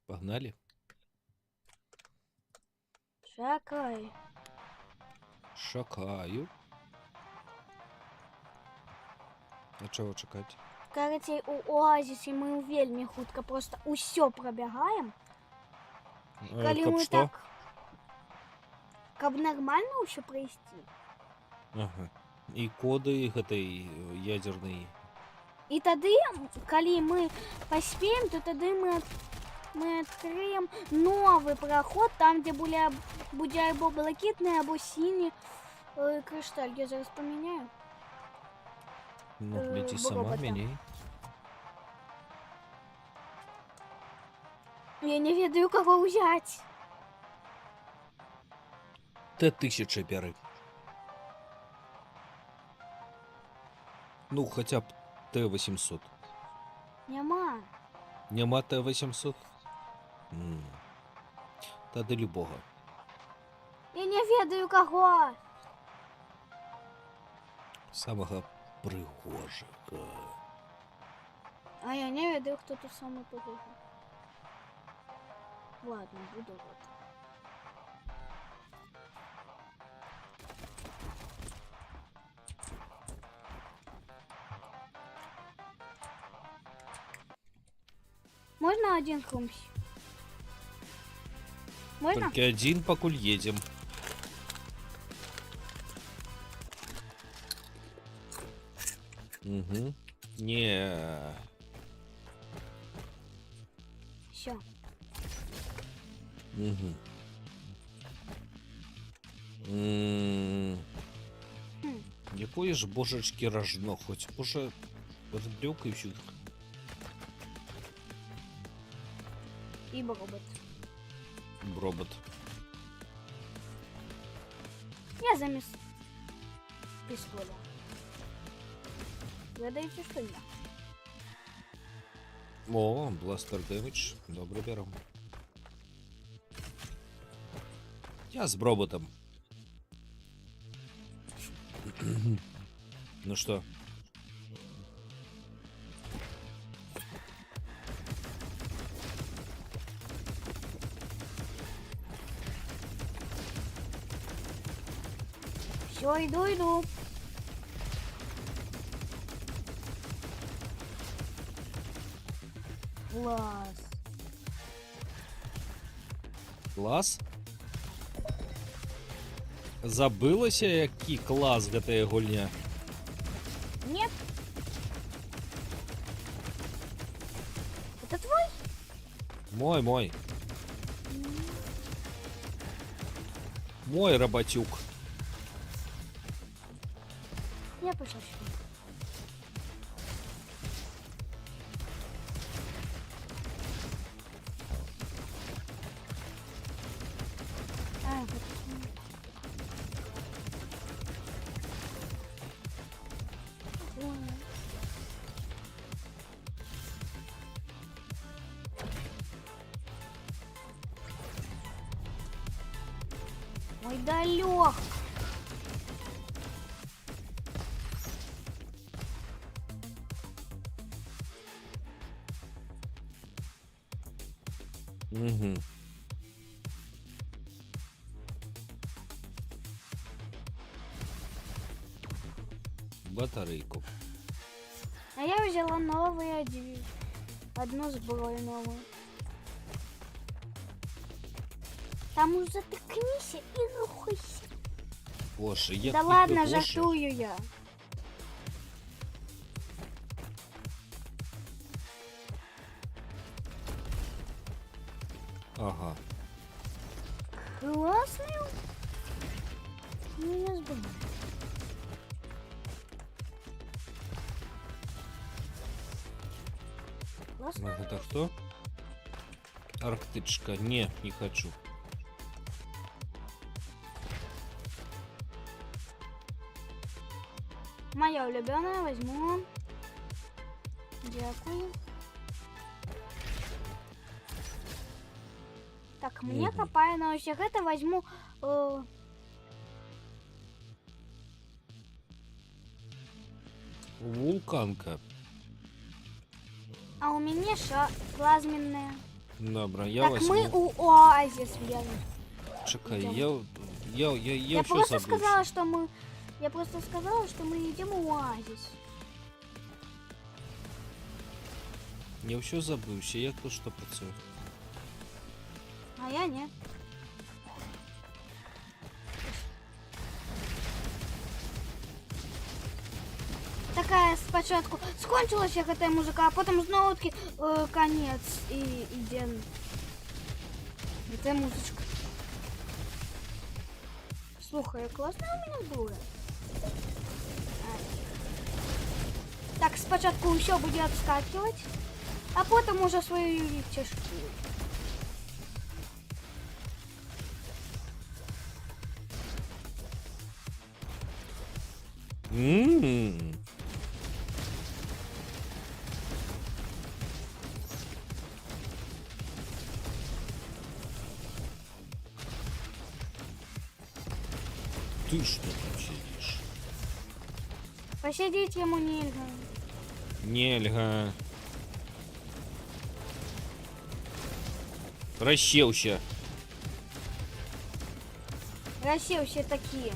Погнали. Чекай. Шакаю. А чого чекати? Кажется, у оазісі ми вельми хутка просто усё прабягаем. Калі Каб мы што? так... Каб нормально ўсё прайсці. Ага. І коды гэтай ядзернай. І тады, калі мы паспеем, то тады мы адкрыем новы праход, там, дзе будзе альбо блакітны, або сіні крышталь. Я зараз памяняю. Ну, гляди сама, робота. мяняй. Я не ведаю, каго ўзяць. Т-1000 бяры. Ну, хотя б Т-800. Няма. Няма Т-800? Тады любога. Я не ведаю, каго. Самага прыгожага. А я не ведаю, хто тут самый похожий. Ладно, буду вот. Можно один хрумсь? Можно? Только один, покуль едем. Угу. Не. Все. Угу. Якое ж божечки рожно, хоть уже раздрёкающих. И робот. Робот. Я замес пистоля. Гадаете, что я? О, бластер дэмидж. Добре берем. Я с роботом. Ну что? Все, иду. Класс. Клас? Забылася, які клас гэтая гульня? Нет. Это твой? Мой. Мой роботюк. Я пошел сюда. А, вот. Ой. Ой, да лёг. Угу. Батарейку. А я взяла новые одну сброю новую. Там уже заткнися и рухайся. Боже, я Да ладно, жартую я. Ага. Классный. Меня сбил. Классно. Это кто? Арктичка. Не хочу. Моя улюбленная, возьму. Дякую. Так, мне хапае на ўсё гэта, возьму Вулканка. а у меня плазменная. Добре, я Так, возьму. мы у оазис верно. Чекай, Идём. я Я все просто забув. сказала, что мы... Я просто сказала, что мы идем у оазис. Я все забывся, як то що працює. А я нет. Такая спочатку скончилася эта музыка, а потом знову таки конец і йде ця музичка. Слухай, класно у мене було. Так, спочатку все буде відскакувати, а потім уже свою чашку. Ммм. Ты что тут сидишь? Посидіть йому нельзя. Нельга. Расселся. Розсівся такі.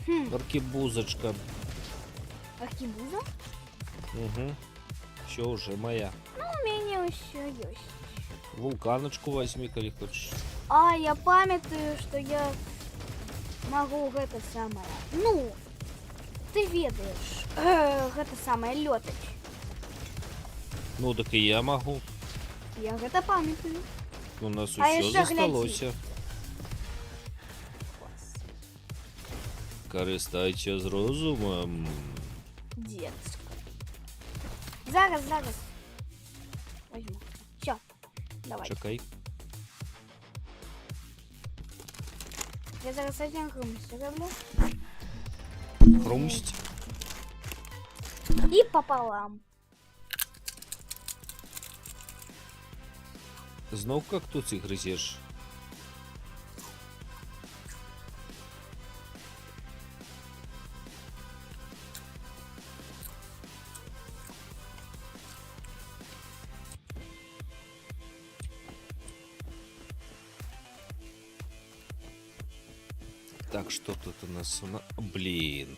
Хм, Аркебузочка. аркебуза? Угу. Все уже моя. Ну, у мене все є. Вулканочку возьми, коли хочешь. А, я памятаю, что я могу это самое. Ну, ты ведаешь, это самое летать. Ну так и я могу. Я это памятаю. У нас А все еще засталося. Користайся з розумом. Детская. Зараз. Возьму. Все, давай. Чекай. Я зараз один хрумс роблю. Хрумсть. И пополам. Знов как тут і гризеш? Так, что тут у нас? Блин.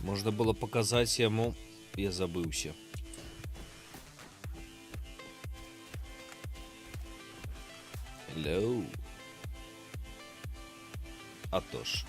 Можно было показать ему. Я забылся. Hello. А то ж.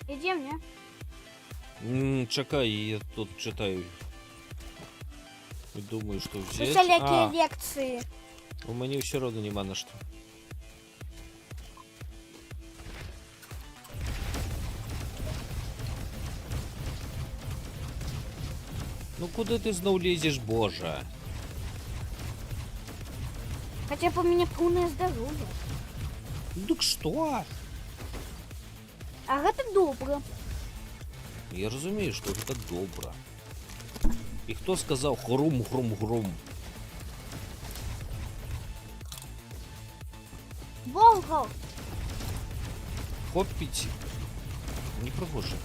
Иди мне. Чекай, я тут читаю. І думаю, що взять. Всякие лекции. У мене все одно нема на що. Ну куди ти знов лізеш, боже? Хотя бы у меня полное здоровье. Ну так що? А это добро. Я розумію, що це добре. І хто сказав хрум-хрум-хрум? Волго. Хопіть. Не прохоже.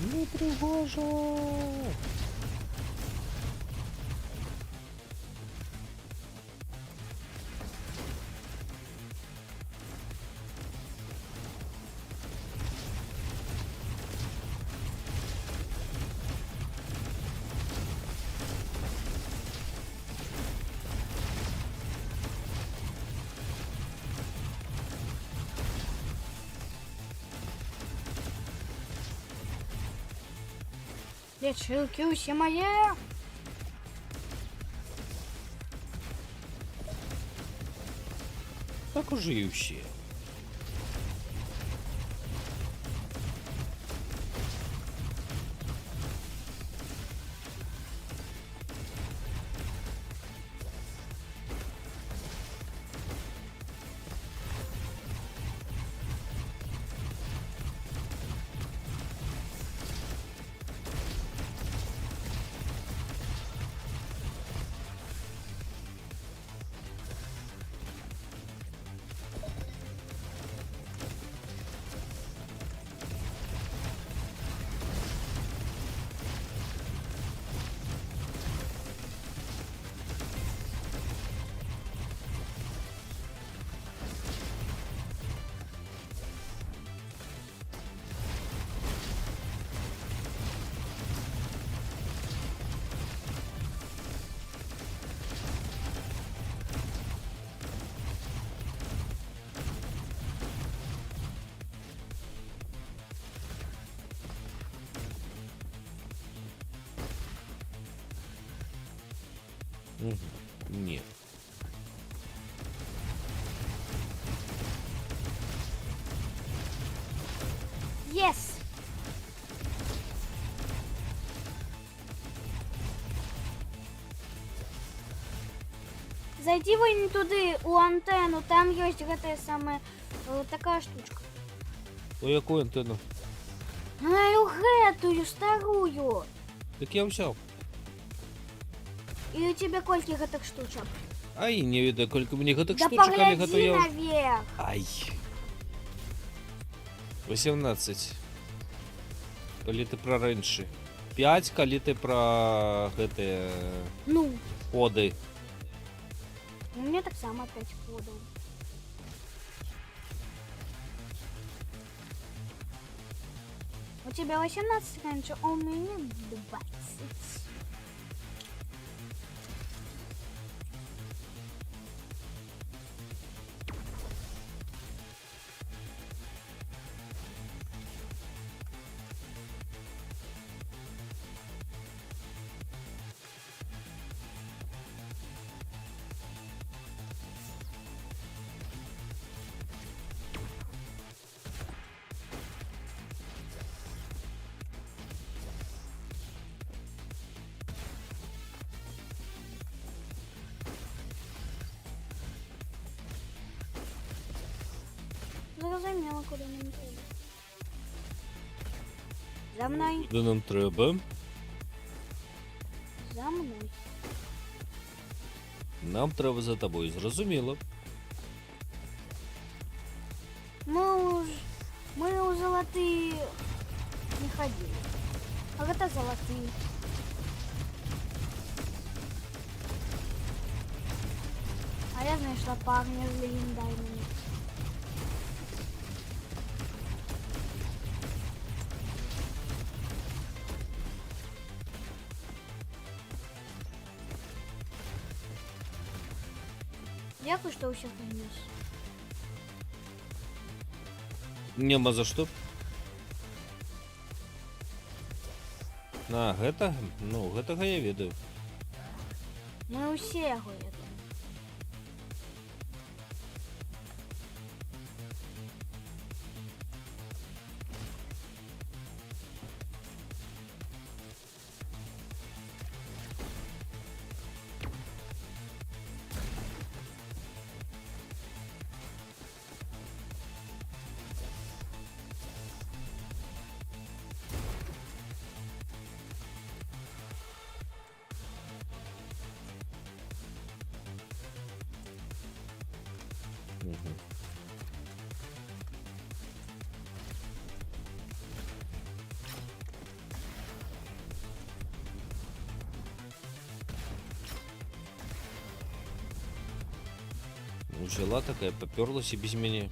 Не пригоже. Лічилки усі моє. Так уже і всі. Угу. Ні. Єс. Зайди вон туди, у антенну, там є те саме, така штучка. О, яку антенну? Аю, гетую, старую. Так я взяв. І у тебе кольки гэтых штучок? Ай, не видно, колькі мені гэтых Да штучок, але погляди то я... наверх. Ай. 18. Коли ти про ренші. 5, коли ти про гэты Ну, коди. у меня так само 5 кодов. У тебя 18 раньше, а у меня 20. Зрозуміло, куди нам треба. За мною. Куди нам треба? За мною. Нам треба за тобою, зрозуміло. Мы у золотые не ходили. А это золотые. А я знайшла парня з легендарними. Дякую, що усіх принес. Нема за што. А, гэта? Ну, гэтага я ведаю. Мы усе яго ведаем. Угу. Взяла такая, попёрлась и без меня.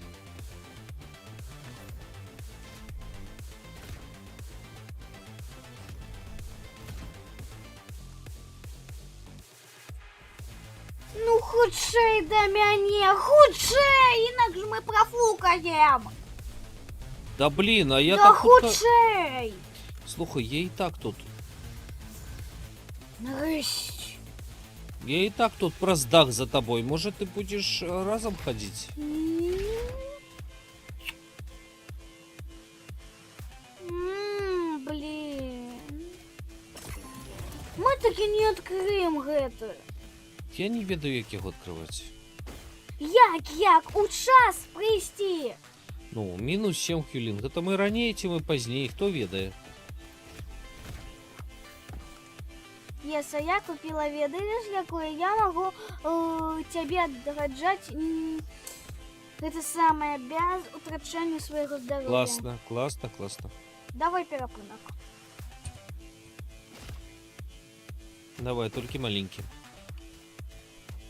Ну, худшей до мяне, худшей, інакше ми профукаємо. Да блин, а я Да так хутка... худшей. Слухай, я и так тут Нарешті. Я и так тут праз дах за тобой. Может, ты будешь разом ходить? Блин. Мы таки не откроем гэта. Я не ведаю, як яго открывать. Як? У час прийсти. Ну, минус 7 хвилин. Это мы ранее, ці мы позднее, кто ведае. Еса, я купила ведаеш, якое я могу тебе отраджать это самое без утрачания своего здоровья. Классно, классно, классно. Давай перапынок. Давай, только маленький.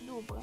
Добре.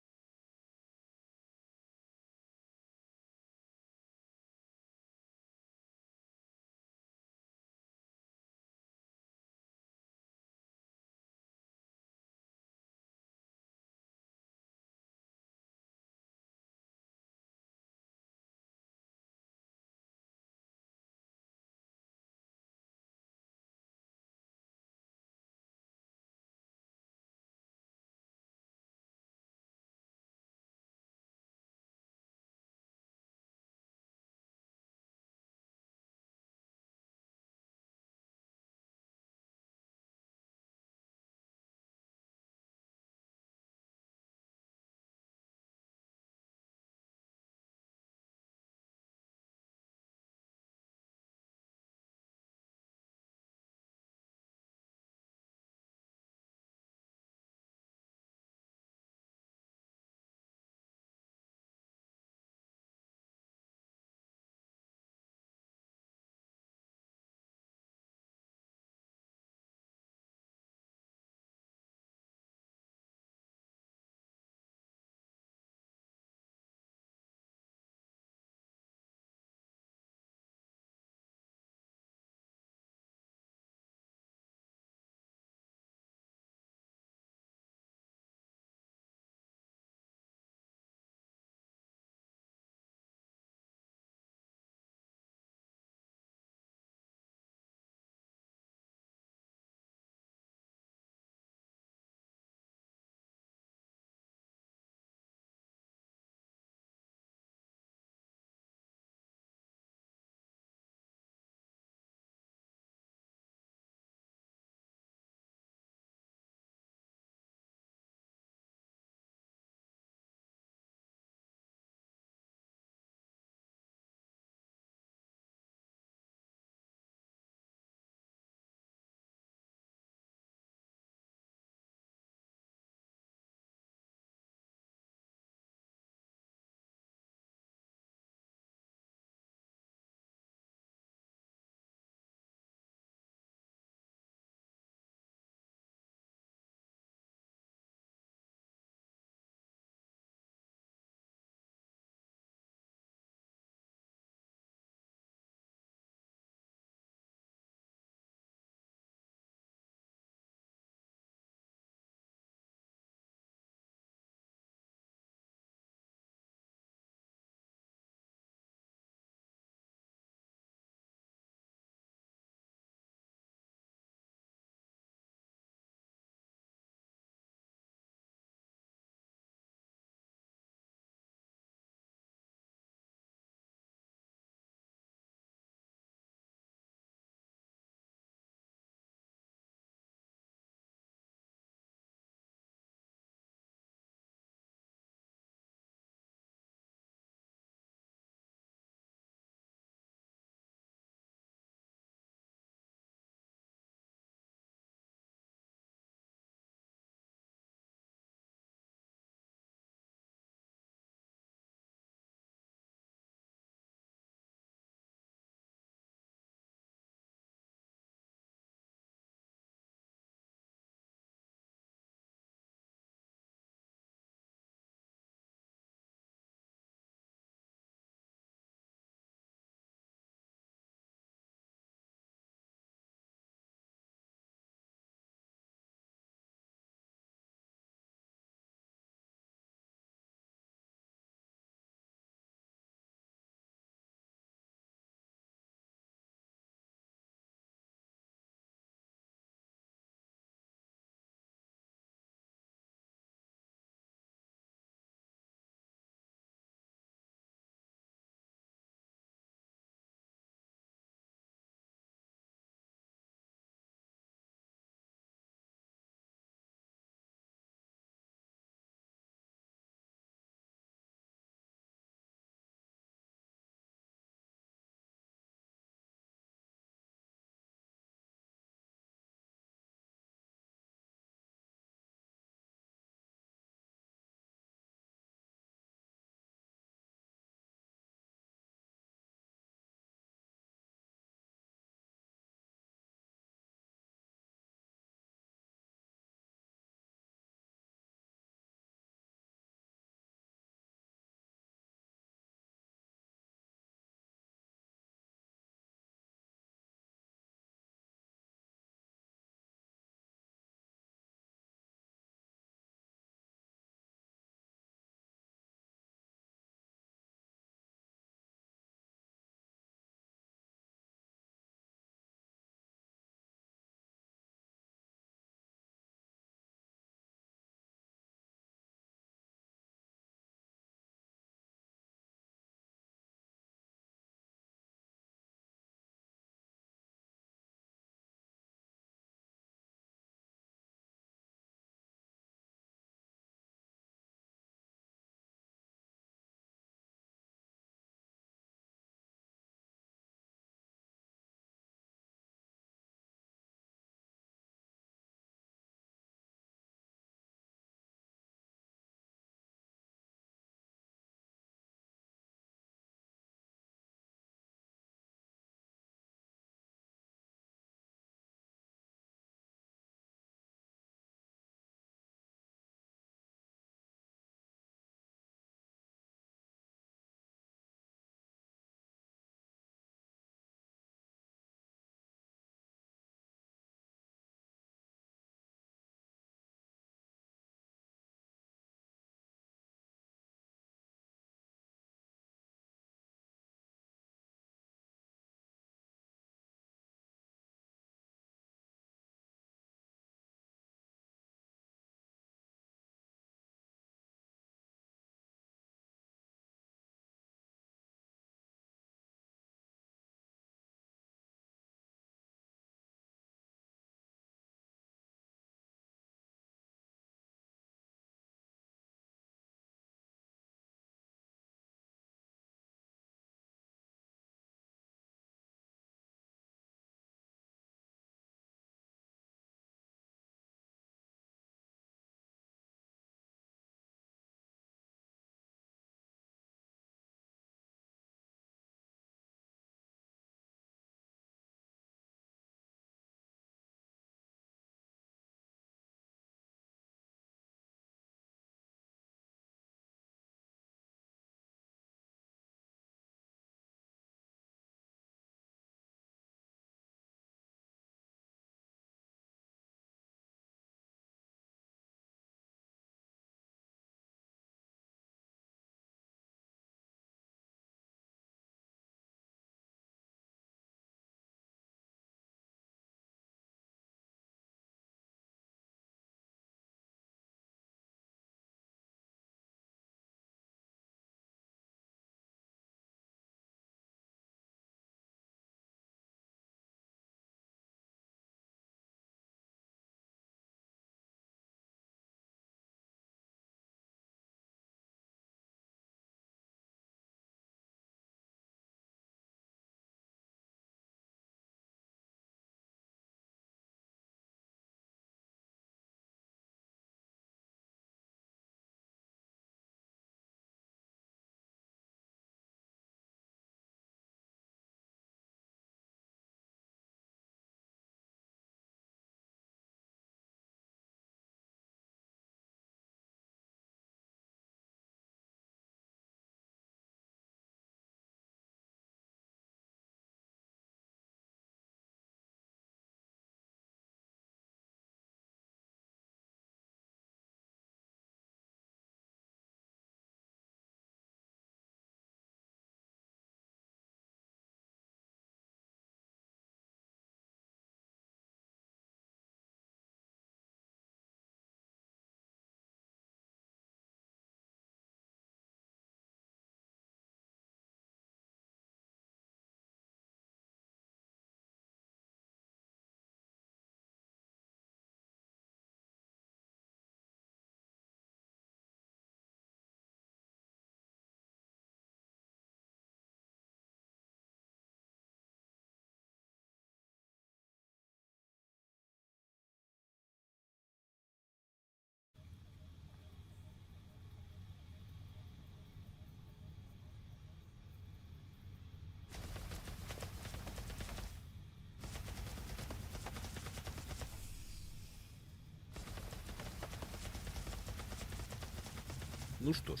Ну что ж.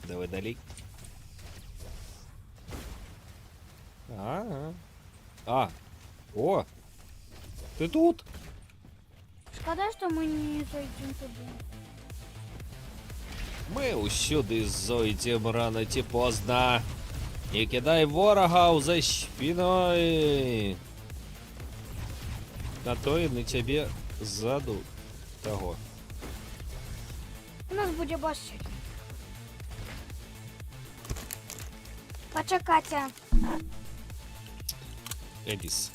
Давай далей. А, о, ты тут? Шкода, що ми не зайдемо туди. Ми усюди зойдем рано чи поздно. Не кидай ворога за спиною. А то і на тебе ззаду того. У нас буде бос сьогодні. Почекайте. Еліс.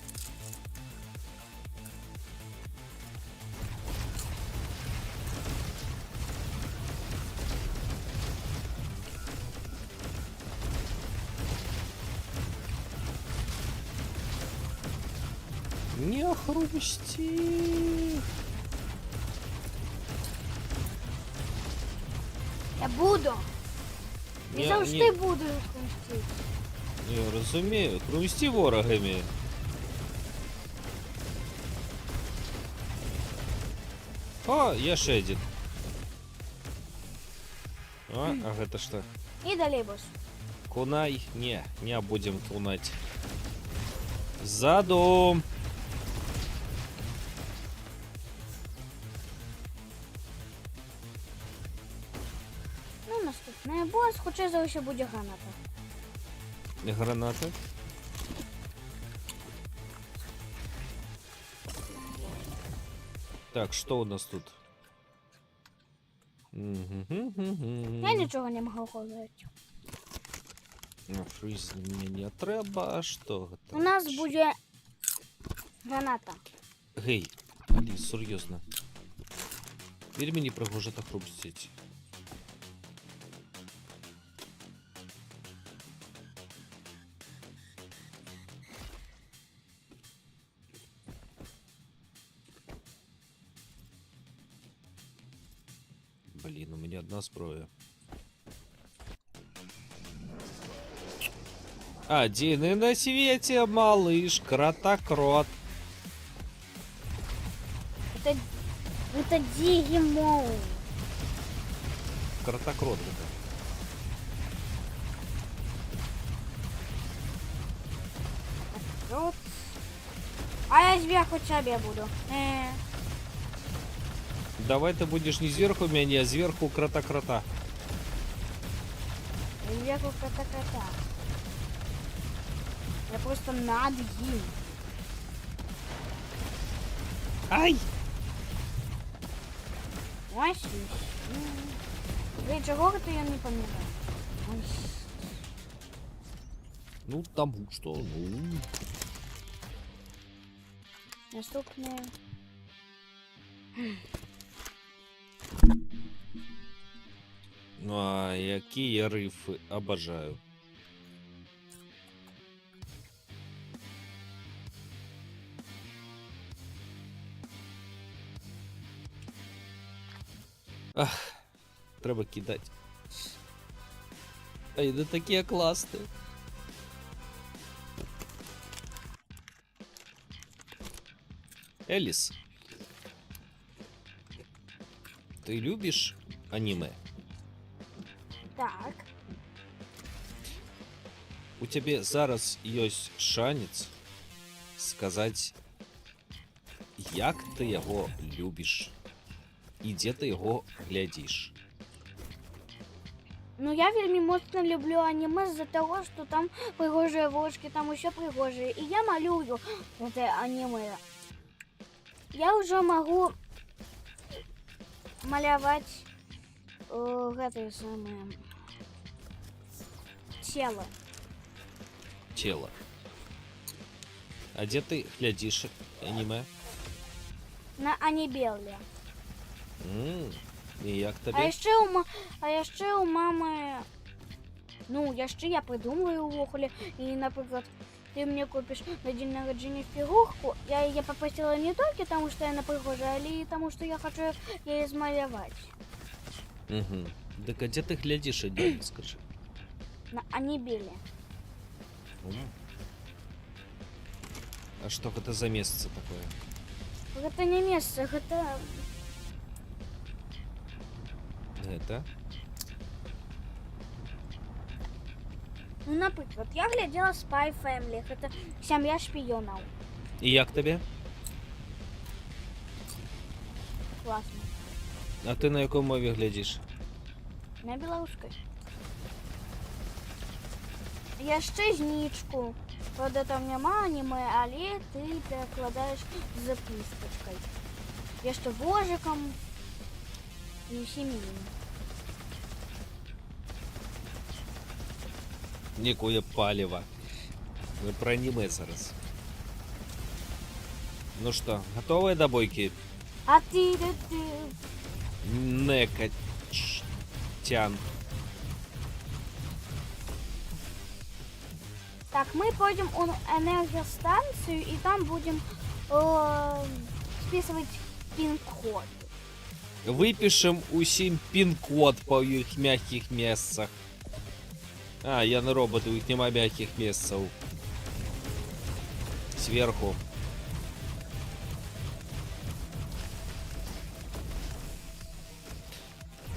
Не хрусти. Я буду. І Я- завжди ні. буду хрустити. Я розумію, хрусти ворогами. О, я ще один. А гэта что? І далі бос. Кунай? Не будем кунать. Сзаду. Ну, наступний бос, хоча залише буде граната. Граната. Так, что у нас тут? Я нічого не можу говорити. Фриз мені не треба, а що? У нас буде граната. Гей, Аліс, серйозно. Вір мені пригоже так хрустить. Блин, у меня одна зброя. Один и на свете малыш, кротокрот. Это Дигимоу. Кротокрот это. Вот. А я сверху тебе буду. Давай ты будешь не сверху меня, а сверху крота-крота. Сверху кота-кота. Я просто над ним. Ай! Ось. Ви чого то я не пам'ятаю. Ось. Ну, тому что, ну... Наступне. Ну, а які я рифи обожаю. Ах, треба кидати. Ай, да такі класні. Элис, ты любишь аниме? Так. У тебе зараз ёсць шанец сказаць, як ты яго любіш і дзе ты яго глядзіш. Ну я вельмі моцна люблю аніме з-за того, що там пригожі вошки, там усе пригожі. І я малюю це аніме. Я вже можу малювати гэта саме тіло. Тело. А дзе ты глядзіш аніме? На Анібелі. І як А табе? яшчэ у мамы, ну, яшчэ я придумываю увогуле, і, наприклад, ты мне купишь на день народження фігурку, я її попросила не тільки тому, що вона пригожа, але і тому, що я хочу її змалювати. Угу. Так а дзе ты глядзіш аніме, скажи? На Анібелі. А што гэта за месца такое? Гэта не месца, гэта... Гэта? Ну, напрыклад, я глядзела Spy Family, гэта сям'я шпіёнаў. І як табе? Класна. А ти на якій мові глядиш? На беларускай. Яшчэ знічку. Правда, там няма аніме, але ты перакладаеш з запістачкай. Яшчэ вожикам і усімі імі. Некое палево. Мы про аниме зараз. Ну что, готовые до бойки? А ты... Некачтян. Так, мы пойдем у энергостанцию и там будем списывать пин-код. Выпишем усім пин-код по их мягких месцах. А, я на роботы, у них нема мягких месцев. Сверху.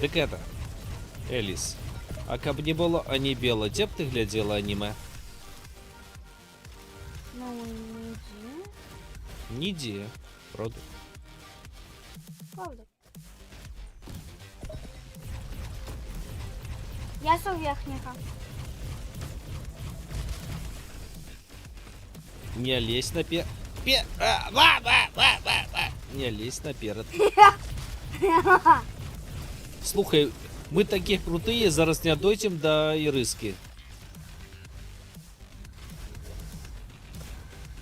Так это, Элис, а каб не было анібела, де б ти глядела аніме? Ну, нигде. Ніде. Правда? Правда. Я соверхника. Не лезь наперед. Не лезь наперед. Слухай, ми такі крутые, зараз не дойдем до Іриски.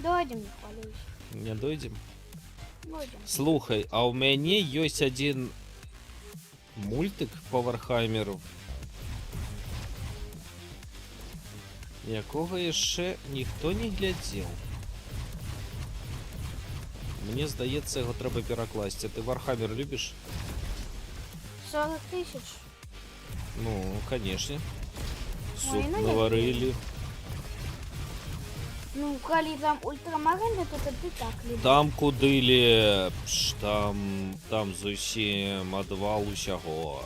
Дойдем, не хвалюсь. Не дойдем? Дойдем. Слухай, а у мяне ёсць один мультик по Вархаммеру, якога яшчэ ніхто не глядзеў. Мне здаецца, яго трэба перакласці. Ты Вархаммер любіш? 40 тысяч. Ну, конечно. Суп Ой, ну я наварылі. Ну, коли там ультрамарины, то ты так любишь. Там куды лепш, там зусім адвал усяго.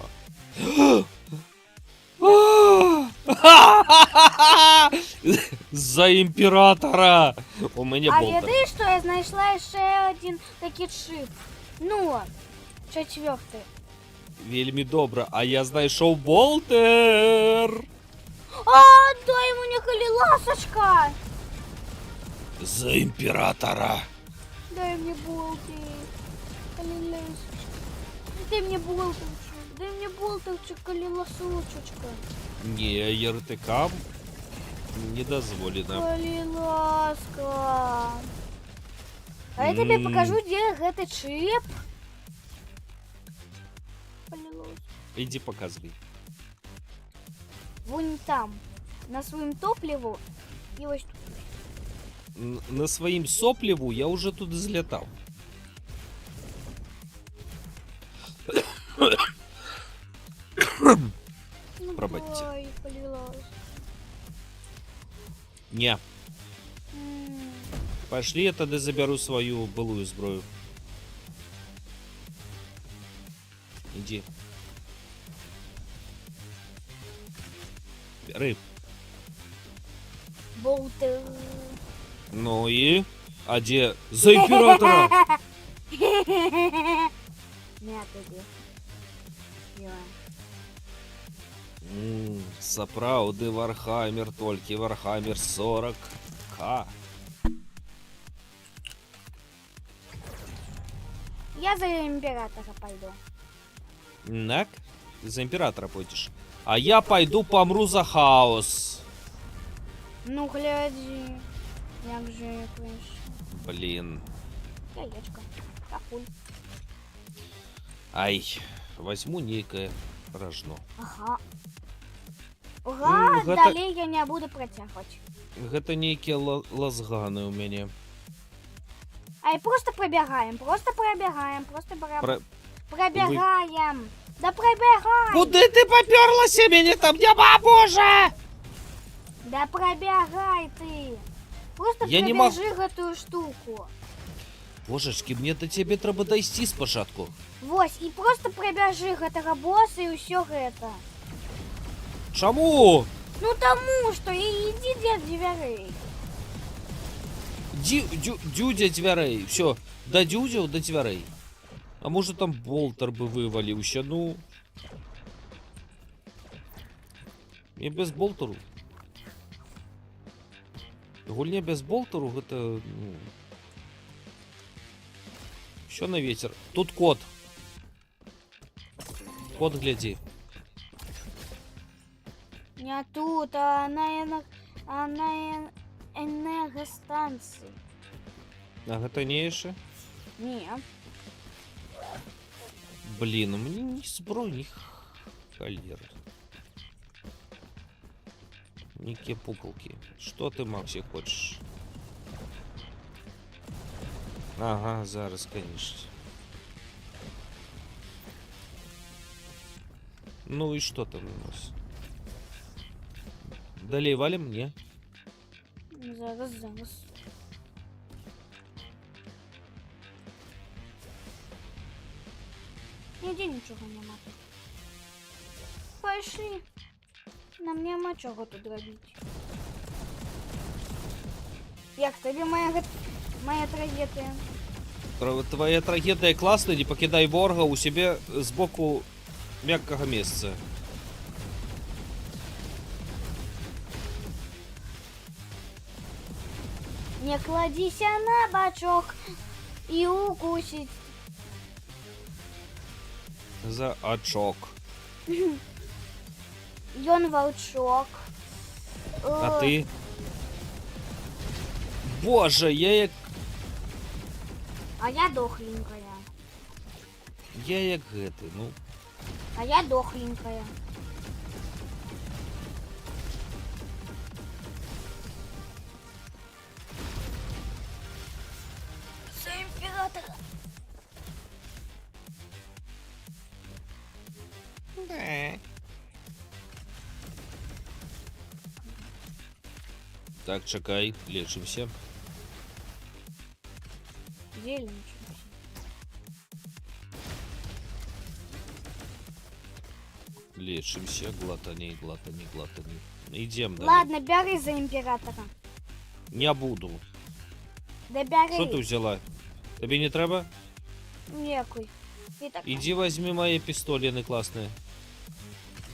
За імператора! У мяне А болта. ведаешь, что я знайшла еще один такі чип? Ну, 4. Вельмі добра, а я знайшов болтер! А, дай мне коли ласочка! За імператора! Дай мне болты. Коли ласочка. Дай мне болтовчик. Дай мне болтовчик, коли ласочечка. Не, ЯРТКам не дозволено. Коли ласка. А я тебе покажу, где этот чип. Коли ласка. Иди показывай. Вон там, на своем топливу. И вот На своим сопливу я уже тут взлетал. ну, Пробачте. давай, коли ласка. Не, пошли, я тогда заберу свою былую зброю. Иди. Бери. Болты. Ну и? А где? За императора! Нет, иди. Сапраўды Вархаммер, толькі Вархаммер 40к. Я за императора пойду. Так? Ты за императора пойдешь. А я пойду помру за хаос. Ну, гляди. Як же я прийшов. Блин. Яєчко. Капуль. Ай, возьму некое рожно. Ага. Ага, гэта- далее я не буду протягивать. Гэта нейкія лазганы у мяне. Ай, просто пробегаем, просто пробегаем, просто пробегаем. Да пробегай! Куды ты попёрлася? Мяне там няма, боже! Да пробегай ты! Просто Я не пробежи эту штуку. Божечки, мне до тебе треба дойти спочатку. Вось, і просто прибяжи гэтага боса і ўсё гэта. Чаму? Ну тому что і ідзі дзе дзвярэй. Дюдя дзвярэй. Все, да дюдзяў да дзвярэй. А можа там болтер бы вываліўся, ну. Я без болтеру. Гульня без болтеру гэта, ну. Що на ветер? Тут кот. Кот, гляди. Не тут, а на энергостанції. А гэта не яшчэ? Не. Блин, у меня ни зброй, ни холеры. Никакие пуколки. Что ты, Макси, хочешь? Ага, зараз, конечно. Ну и что там у нас? Далее валим? Не. Зараз. Ніде нічого нема. Пошли. Нам нема чого тут робити. Як тобі моя трагедія? Твоя трагедия классная, не покидай ворога у себя сбоку мягкого места. Не кладися на бачок і укусить. За очок. Ён волчок. А ты? Боже, я як... А я дохленькая. Я як гэты, ну. А я дохленькая. За императора. Да. Так, чекай, лечимся. Зеленый. Лечимся, глотани. Идем далее. Ладно, бери за императора. Не буду. Да бери. Что ты взяла? Тебе не треба? Дякую. І так. Иди возьми мои пистолеты классные.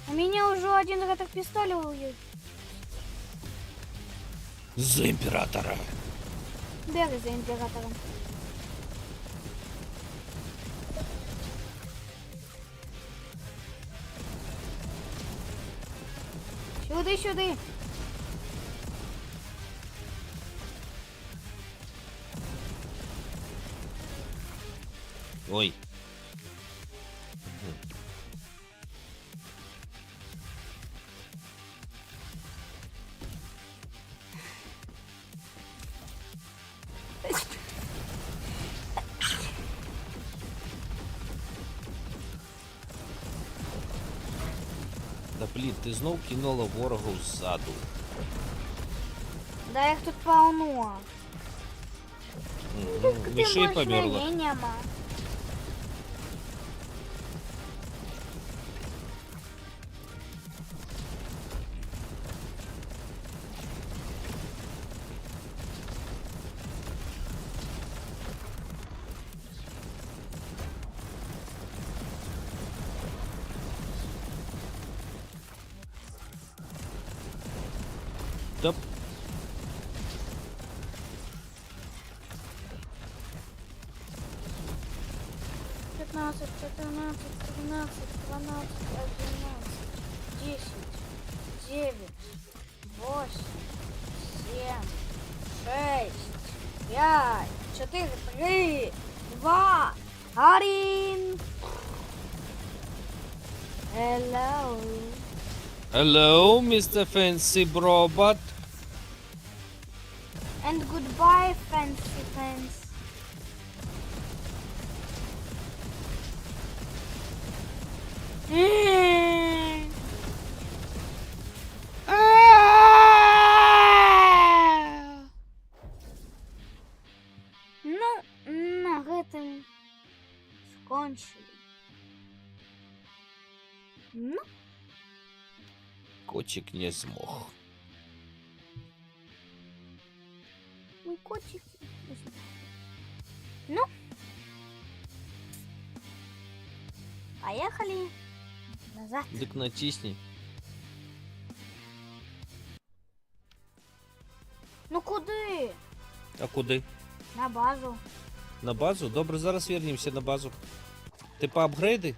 У меня уже один этот пистолет есть. За императора. Бери за императором. Сюди. Ой. Да блін, ти знов кинула ворогу ззаду. Да їх тут полно. Мишей померла. Нема. Да. 15, 14, 13, 12, 11, 10, 9, 8, 7, 6, 5, 4, 3, 2, 1. Hello. Hello, Mr. Fancy Robot. And goodbye, fancy fans. Ну, на. скончили. Ну, Котик не змог. мой котик. Не знаю. Ну, поехали назад. Дик натисни. Ну куди? А куди? На базу. На базу? Добре, зараз вернемося на базу. Ти по апгрейди?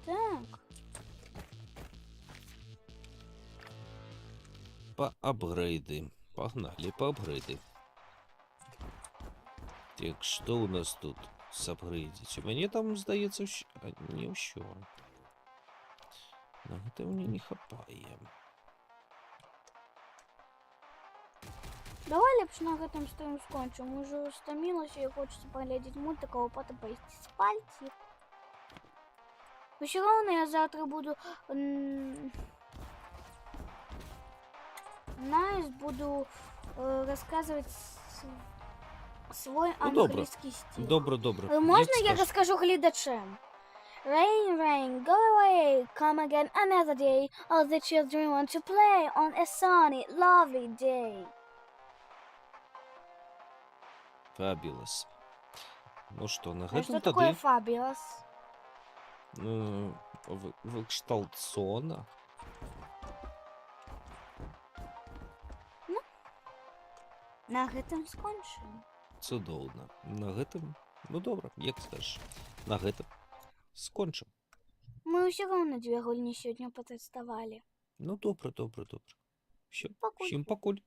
Так. По апгрейды. Погнали по апгрейды. Так, что у нас тут с апгрейдить? Мені там, здається, не що. На це мені не хапає. Давай лепш на этом стрим скончим. Уже стомилась и хочется поглядеть мультик, а лопата поесть спальці. Но все равно я завтра буду... Знаешь, буду рассказывать свой Ну, добре. английский стиль. Добре, добре. Можно Як я скажеш. расскажу глядачам? Rain, rain, go away, come again another day. All the children want to play on a sunny, lovely day. Фабілос. Ну що, на А гэтым что такое тады fabulous? в кшталт сона. На гэтым скончым. Цудоўна. На гэтым, ну добра, як скажеш. На гэтым скончым. Мы все равно 2 гульні сегодня потестовали. Ну добре, добре, добре. Все, Пакуль. всім пакуль.